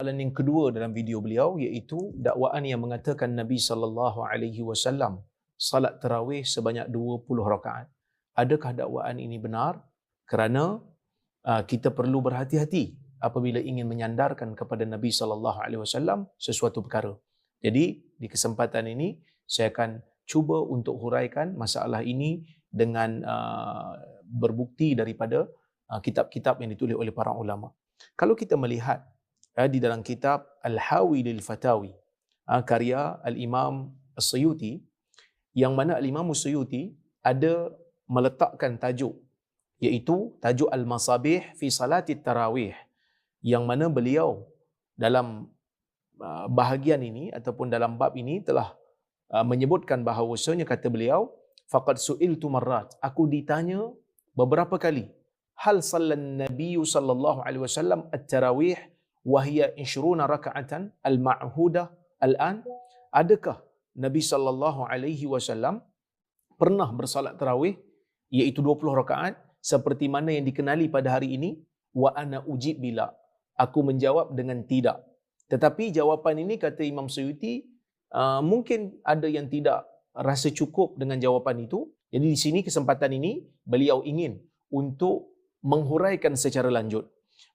Soalan yang kedua dalam video beliau iaitu dakwaan yang mengatakan Nabi SAW salat tarawih sebanyak 20 rakaat. Adakah dakwaan ini benar? Kerana kita perlu berhati-hati apabila ingin menyandarkan kepada Nabi SAW sesuatu perkara. Jadi di kesempatan ini saya akan cuba untuk huraikan masalah ini dengan berbukti daripada kitab-kitab yang ditulis oleh para ulama. Kalau kita melihat di dalam kitab Al-Hawi lil Fatawi, karya Al-Imam As-Suyuti, yang mana Al-Imam As-Suyuti ada meletakkan tajuk, iaitu tajuk Al-Masabih fi Salatit Tarawih, yang mana beliau dalam bahagian ini ataupun dalam bab ini telah menyebutkan bahawasanya, kata beliau, faqad su'iltu marrat, aku ditanya beberapa kali, hal sallan nabiyyu sallallahu alaihi wasallam at-tarawih wahia 20 raka'atan al-ma'hudah al-an, adakah Nabi sallallahu alaihi wasallam pernah bersalat tarawih iaitu 20 rakaat seperti mana yang dikenali pada hari ini? Wa ana ujib bila, aku menjawab dengan tidak. Tetapi jawapan ini, kata Imam Suyuti, mungkin ada yang tidak rasa cukup dengan jawapan itu. Jadi di sini kesempatan ini beliau ingin untuk menghuraikan secara lanjut.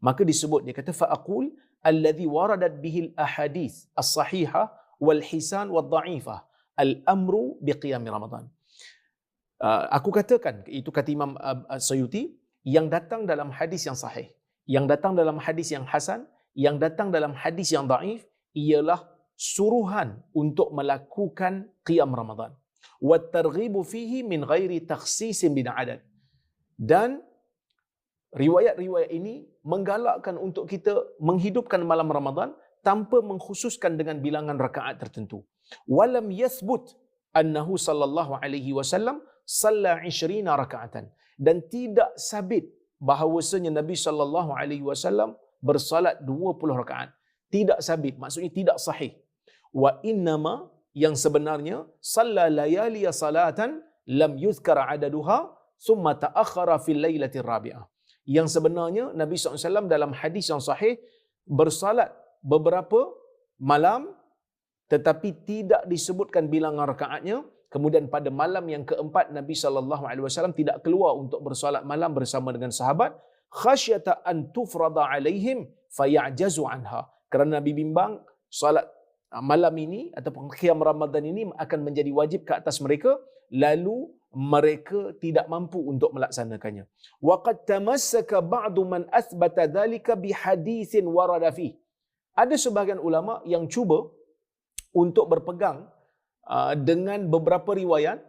Maka disebut, dia kata fa'aqul alladhi waradat bihil ahadith as-sahihah wal hisan wal da'ifah al-amru biqiyami Ramadan. Aku katakan, itu kata Imam Suyuti, yang datang dalam hadis yang sahih, yang datang dalam hadis yang hasan, yang datang dalam hadis yang da'if, ialah suruhan untuk melakukan qiyam Ramadan. Wa targhibu fihi min ghairi takhsisin bin adad. Dan riwayat-riwayat ini menggalakkan untuk kita menghidupkan malam Ramadan tanpa mengkhususkan dengan bilangan rakaat tertentu. Walam yathbut annahu sallallahu alaihi wasallam salla 20 rakaatan, dan tidak sabit bahawasanya Nabi sallallahu alaihi wasallam bersalat 20 rakaat. Tidak sabit, maksudnya tidak sahih. Wa innama, yang sebenarnya, salla layaliya salatan lam yuzkar adaduha thumma ta'akhkhara fil lailatir rabi'ah. Yang sebenarnya Nabi SAW dalam hadis yang sahih bersalat beberapa malam tetapi tidak disebutkan bilangan rakaatnya. Kemudian pada malam yang keempat Nabi SAW tidak keluar untuk bersalat malam bersama dengan sahabat, khasyata an tufrada alaihim fayajazu anha, kerana Nabi bimbang salat malam ini ataupun qiyam Ramadan ini akan menjadi wajib ke atas mereka, lalu mereka tidak mampu untuk melaksanakannya. Wa qad tamassaka ba'du man athbata dhalika bi haditsin warada fi. Ada sebahagian ulama yang cuba untuk berpegang dengan beberapa riwayat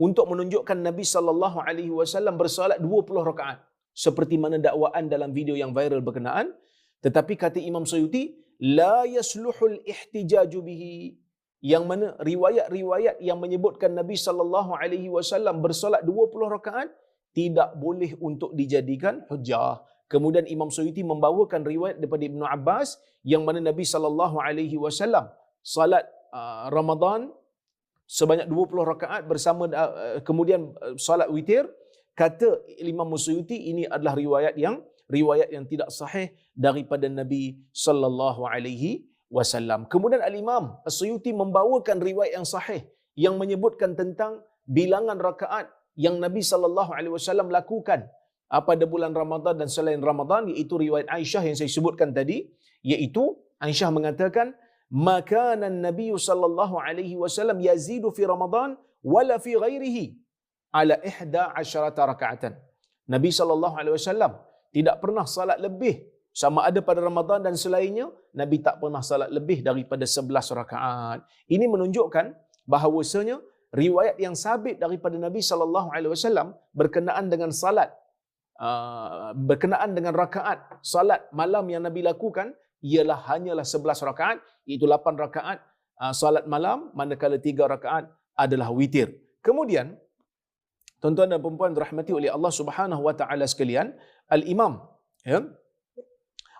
untuk menunjukkan Nabi sallallahu alaihi wasallam bersalat 20 rakaat seperti mana dakwaan dalam video yang viral berkenaan. Tetapi kata Imam Suyuti, la yasluhul ihtijaju bihi, yang mana riwayat-riwayat yang menyebutkan Nabi sallallahu alaihi wasallam bersolat 20 rakaat tidak boleh untuk dijadikan hujjah. Kemudian Imam Suyuti membawakan riwayat daripada Ibnu Abbas yang mana Nabi sallallahu alaihi wasallam salat Ramadan sebanyak 20 rakaat bersama kemudian salat witir. Kata Imam Suyuti, ini adalah riwayat yang tidak sahih daripada Nabi sallallahu alaihi wasallam. Kemudian Al-Imam As-Suyuti membawakan riwayat yang sahih yang menyebutkan tentang bilangan rakaat yang Nabi sallallahu alaihi wasallam lakukan pada bulan Ramadan dan selain Ramadan, iaitu riwayat Aisyah yang saya sebutkan tadi, iaitu Aisyah mengatakan, "Makana an-nabiy sallallahu alaihi wasallam yazidu fi Ramadan wala fi ghairihi ala 11 rakaatan." Nabi sallallahu alaihi wasallam tidak pernah salat lebih, sama ada pada Ramadan dan selainnya, Nabi tak pernah salat lebih daripada 11 rakaat. Ini menunjukkan bahawasanya riwayat yang sabit daripada Nabi sallallahu alaihi wasallam berkenaan dengan salat, berkenaan dengan rakaat salat malam yang Nabi lakukan ialah hanyalah 11 rakaat, iaitu 8 rakaat salat malam, manakala 3 rakaat adalah witir. Kemudian tuan-tuan dan puan-puan dirahmati oleh Allah Subhanahu wa taala sekalian, Al-Imam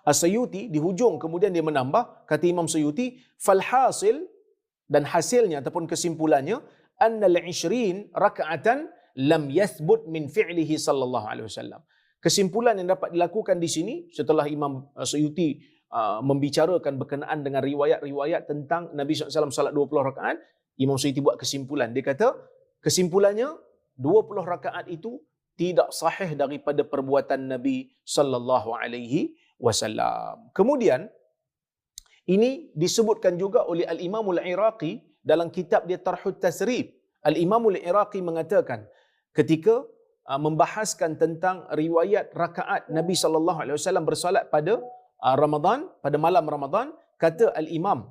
As-Suyuti di hujung kemudian dia menambah, kata Imam Suyuti, falhasil, dan hasilnya ataupun kesimpulannya, annal 20 rakaatan lam yathbut min fi'lihi sallallahu alaihi wasallam. Kesimpulan yang dapat dilakukan di sini setelah Imam Suyuti membicarakan berkenaan dengan riwayat-riwayat tentang Nabi SAW salat 20 rakaat, Imam Suyuti buat kesimpulan. Dia kata, kesimpulannya 20 rakaat itu tidak sahih daripada perbuatan Nabi sallallahu alaihi wasallam. Kemudian ini disebutkan juga oleh Al-Imam Al-Iraqi dalam kitab dia Tarhut Tasrib. Al-Imam Al-Iraqi mengatakan ketika membahaskan tentang riwayat rakaat Nabi sallallahu alaihi wasallam bersolat pada Ramadan, pada malam Ramadan, kata Al-Imam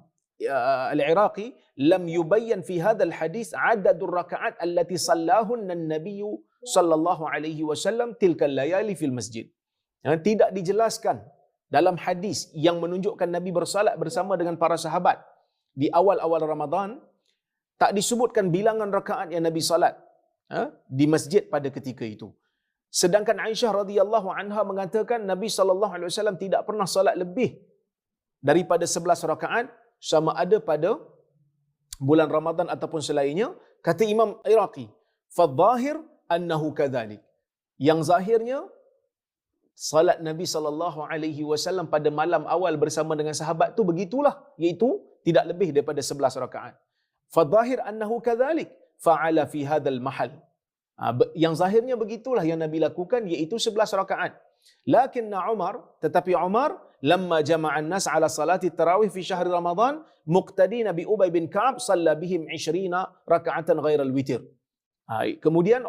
Al-Iraqi, lam yubayyan fi hadzal hadis adadur rakaat allati sallahunna an-nabiy sallallahu alaihi wasallam tilkal layali fil masjid. Tidak dijelaskan dalam hadis yang menunjukkan Nabi bersalat bersama dengan para sahabat di awal-awal Ramadan, tak disebutkan bilangan rakaat yang Nabi salat di masjid pada ketika itu. Sedangkan Aisyah radhiyallahu anha mengatakan Nabi sallallahu alaihi wasallam tidak pernah salat lebih daripada 11 rakaat, sama ada pada bulan Ramadan ataupun selainnya. Kata Imam Iraqi, fadh-dhahir annahu kadzalik. Yang zahirnya salat Nabi sallallahu alaihi wasallam pada malam awal bersama dengan sahabat tu begitulah, iaitu tidak lebih daripada 11 rakaat. Fadh-dhahir annahu kadzalik fa'ala fi hadzal mahal. Yang zahirnya begitulah yang Nabi lakukan, iaitu 11 rakaat. Lakinna Umar, tetapi Umar lamma jama'an nas ala salati tarawih fi syahr Ramadan muqtadina bi Ubay bin Ka'ab salla bihim 20 raka'atan ghairal witir. Kemudian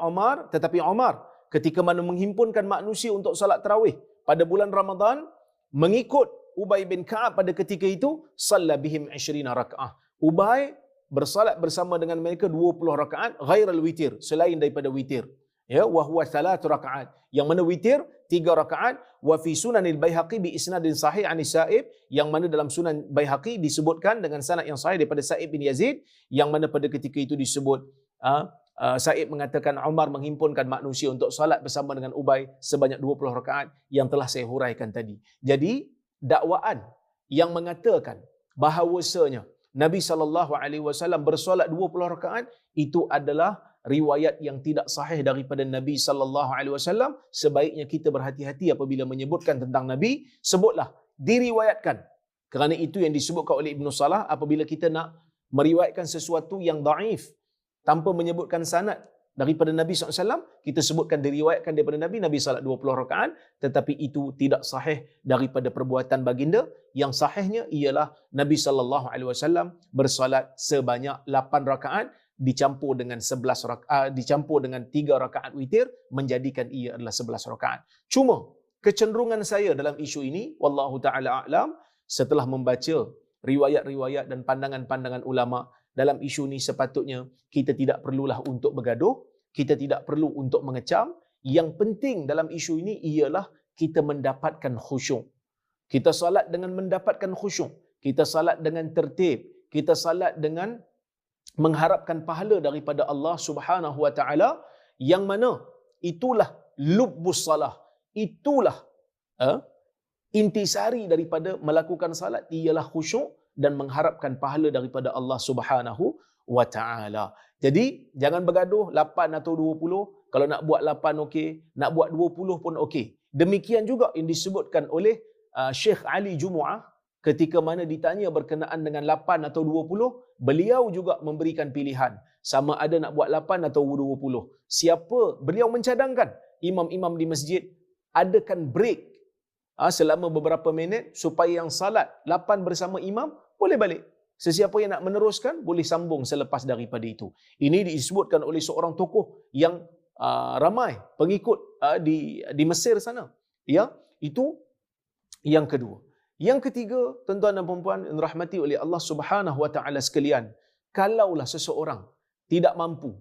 tetapi Umar ketika mana menghimpunkan manusia untuk salat tarawih pada bulan Ramadan, mengikut Ubay bin Ka'ab pada ketika itu, salla bihim 20 raka'ah. Ubay bersalat bersama dengan mereka 20 rakaat ghairal witir, selain daripada witir. Ya, wa huwa 3 rakaat. Yang mana witir 3 rakaat. Wa fi Sunanil Baihaqi bi isnadin sahih an Sa'ib, yang mana dalam Sunan Baihaqi disebutkan dengan sanad yang sahih daripada Sa'ib bin Yazid, yang mana pada ketika itu disebut Sa'ib mengatakan Umar menghimpunkan manusia untuk salat bersama dengan Ubay sebanyak 20 rakaat yang telah saya huraikan tadi. Jadi dakwaan yang mengatakan bahawasanya Nabi SAW bersolat 20 rakaat itu adalah riwayat yang tidak sahih daripada Nabi SAW. Sebaiknya kita berhati-hati apabila menyebutkan tentang Nabi, sebutlah diriwayatkan. Kerana itu yang disebutkan oleh Ibn Salah, apabila kita nak meriwayatkan sesuatu yang daif tanpa menyebutkan sanad daripada Nabi SAW, kita sebutkan diriwayatkan daripada Nabi salat 20 rakaat, tetapi itu tidak sahih daripada perbuatan baginda. Yang sahihnya ialah Nabi SAW bersolat sebanyak 8 rakaat dicampur dengan 11 rakaat, dicampur dengan 3 rakaat witir, menjadikan ia adalah 11 rakaat. Cuma kecenderungan saya dalam isu ini, wallahu taala a'lam, setelah membaca riwayat-riwayat dan pandangan-pandangan ulama dalam isu ini, sepatutnya kita tidak perlulah untuk bergaduh, kita tidak perlu untuk mengecam. Yang penting dalam isu ini ialah kita mendapatkan khusyuk. Kita salat dengan mendapatkan khusyuk, kita salat dengan tertib, kita salat dengan mengharapkan pahala daripada Allah Subhanahu wa taala, yang mana itulah lubbus salah, itulah intisari daripada melakukan salat, ialah khusyuk dan mengharapkan pahala daripada Allah Subhanahu wa taala. Jadi jangan bergaduh 8 atau 20. Kalau nak buat 8 okey, nak buat 20 pun okey. Demikian juga yang disebutkan oleh Syekh Ali Jumu'ah ketika mana ditanya berkenaan dengan 8 atau 20, beliau juga memberikan pilihan sama ada nak buat 8 atau 20. Siapa beliau mencadangkan imam-imam di masjid adakan break selama beberapa minit supaya yang salat 8 bersama imam boleh balik. Sesiapa yang nak meneruskan boleh sambung selepas daripada itu. Ini disebutkan oleh seorang tokoh yang ramai pengikut di Mesir sana. Ya, itu yang kedua. Yang ketiga, tuan-tuan dan puan-puan yang dirahmati oleh Allah Subhanahu wa taala sekalian, kalaulah seseorang tidak mampu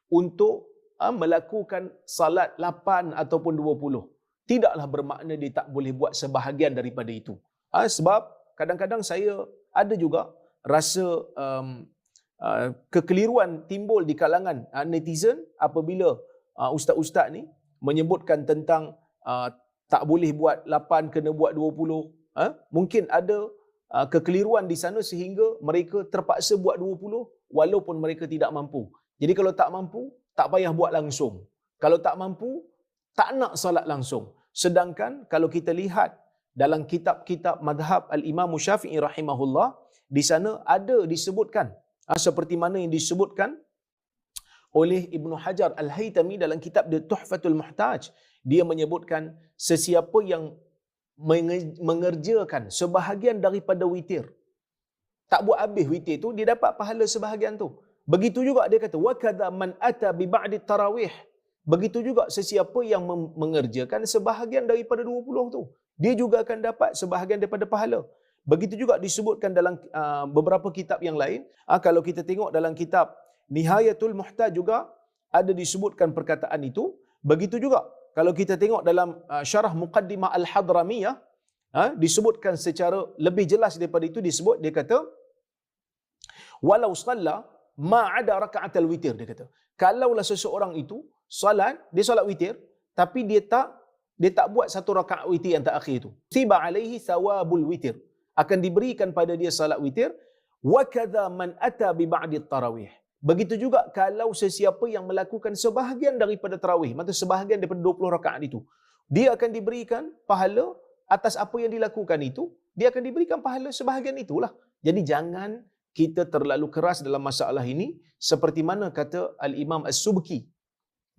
untuk melakukan salat 8 ataupun 20, tidaklah bermakna dia tak boleh buat sebahagian daripada itu. Sebab kadang-kadang saya ada juga rasa kekeliruan timbul di kalangan netizen apabila ustaz-ustaz ni menyebutkan tentang tak boleh buat 8, kena buat 20. Mungkin ada kekeliruan di sana sehingga mereka terpaksa buat 20 walaupun mereka tidak mampu. Jadi kalau tak mampu, tak payah buat langsung. Kalau tak mampu, tak nak salat langsung. Sedangkan kalau kita lihat dalam kitab-kitab madhab Al-Imam Syafi'i rahimahullah, di sana ada disebutkan seperti mana yang disebutkan oleh Ibnu Hajar Al-Haytami dalam kitab dia Tuhfatul Muhtaj. Dia menyebutkan sesiapa yang mengerjakan sebahagian daripada witir, tak buat habis witir tu, dia dapat pahala sebahagian tu. Begitu juga dia kata wa kadza man ata bi ba'di tarawih. Begitu juga sesiapa yang mengerjakan sebahagian daripada 20 tu, dia juga akan dapat sebahagian daripada pahala. Begitu juga disebutkan dalam beberapa kitab yang lain. Kalau kita tengok dalam kitab Nihayatul Muhtaj juga ada disebutkan perkataan itu. Begitu juga kalau kita tengok dalam syarah Muqaddimah Al-Hadramiyah, disebutkan secara lebih jelas daripada itu. Disebut, dia kata walau shalla ma ada raka'atul witir. Dia kata kalaulah seseorang itu dia solat witir tapi dia tak buat satu rakaat witir yang terakhir itu, tiba alaihi thawabul witir, akan diberikan pada dia salat witir. Wa kadza man ata bi ba'di tarawih. Begitu juga kalau sesiapa yang melakukan sebahagian daripada tarawih, maksud sebahagian daripada 20 rakaat itu, dia akan diberikan pahala atas apa yang dilakukan itu, dia akan diberikan pahala sebahagian itulah. Jadi jangan kita terlalu keras dalam masalah ini, seperti mana kata Al-Imam As-Subki.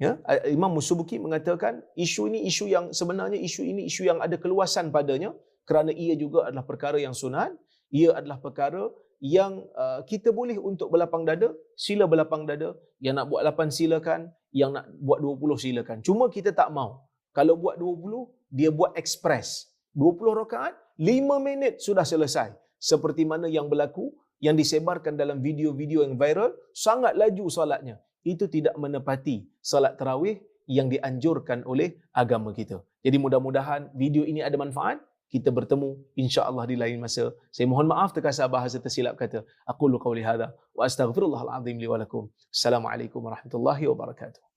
Ya, Imam As-Subki mengatakan isu ini isu yang sebenarnya isu yang ada keluasan padanya, kerana ia juga adalah perkara yang sunat, ia adalah perkara yang kita boleh untuk berlapang dada, sila berlapang dada. Yang nak buat 8 silakan, yang nak buat 20 silakan. Cuma kita tak mau. Kalau buat 20, dia buat ekspres. 20 rakaat, 5 minit sudah selesai. Seperti mana yang berlaku, yang disebarkan dalam video-video yang viral, sangat laju solatnya. Itu tidak menepati salat tarawih yang dianjurkan oleh agama kita. Jadi mudah-mudahan video ini ada manfaat. Kita bertemu insya-Allah di lain masa. Saya mohon maaf terkasar bahasa tersilap kata. Aqulu qawli hadza wa astaghfirullahal azim li wa lakum. Assalamualaikum warahmatullahi wabarakatuh.